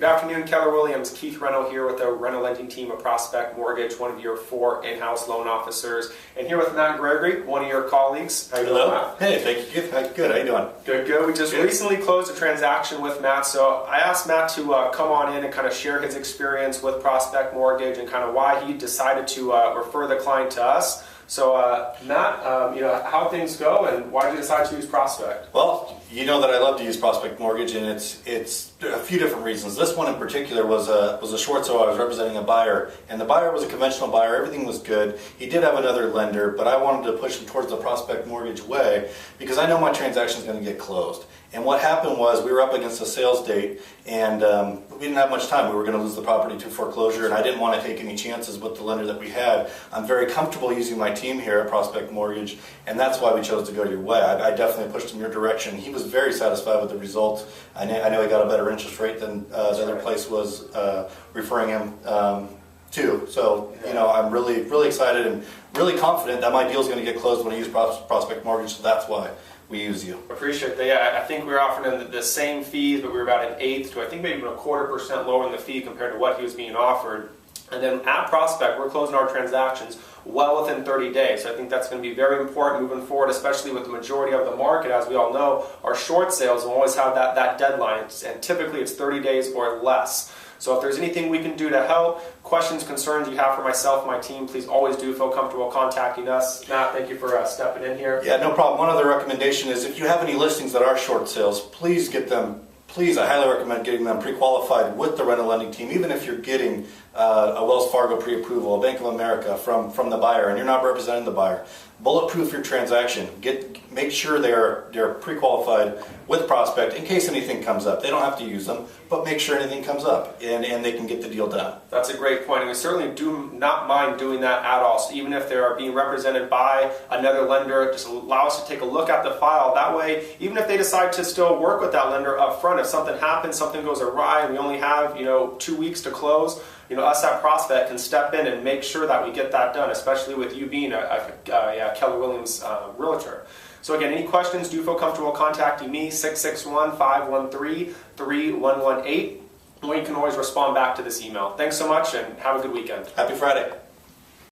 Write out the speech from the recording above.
Good afternoon, Keller Williams. Keith Reno here with the rental lending team of Prospect Mortgage, one of your 4 in-house loan officers. And here with Matt Gregory, one of your colleagues. How you doing, Matt? Hey, thank you, Keith. Good. How you doing? Good. We just recently closed a transaction with Matt, so I asked Matt to come on in and kind of share his experience with Prospect Mortgage and kind of why he decided to refer the client to us. So, Matt, how things go and why did you decide to use Prospect? Well, you know that I love to use Prospect Mortgage, and it's a few different reasons. This one in particular was a short sale. I was representing a buyer, and the buyer was a conventional buyer. Everything was good. He did have another lender, but I wanted to push him towards the Prospect Mortgage way because I know my transaction is going to get closed. And what happened was we were up against a sales date, and we didn't have much time. We were going to lose the property to foreclosure, and I didn't want to take any chances with the lender that we had. I'm very comfortable using my team here at Prospect Mortgage, and that's why we chose to go your way. I definitely pushed him your direction. He was very satisfied with the result. I know he got a better interest rate than the other place was referring him to. So, I'm really excited and really confident that my deal is going to get closed when I use Prospect Mortgage, so that's why we use you. Appreciate that. Yeah, I think we were offering him the same fees, but we were about 1/8 to I think maybe even 1/4% lower in the fee compared to what he was being offered. And then at Prospect, we're closing our transactions well within 30 days. So I think that's going to be very important moving forward, especially with the majority of the market. As we all know, our short sales will always have that deadline, and typically it's 30 days or less. So if there's anything we can do to help, questions, concerns you have for myself and my team, please always do feel comfortable contacting us. Matt, thank you for stepping in here. Yeah, no problem. One other recommendation is if you have any listings that are short sales, please get them. Please, I highly recommend getting them pre-qualified with the rental lending team, even if you're getting a Wells Fargo pre-approval, a Bank of America from the buyer, and you're not representing the buyer. Bulletproof your transaction. Make sure they're pre-qualified with Prospect in case anything comes up. They don't have to use them, but make sure anything comes up and they can get the deal done. That's a great point, and we certainly do not mind doing that at all. So even if they are being represented by another lender, just allow us to take a look at the file. That way, even if they decide to still work with that lender up front, if something happens, something goes awry, and we only have 2 weeks to close, us at Prospect can step in and make sure that we get that done, especially with you being a Keller Williams realtor. So again, any questions, do feel comfortable contacting me, 661-513-3118, or you can always respond back to this email. Thanks so much and have a good weekend. Happy Friday.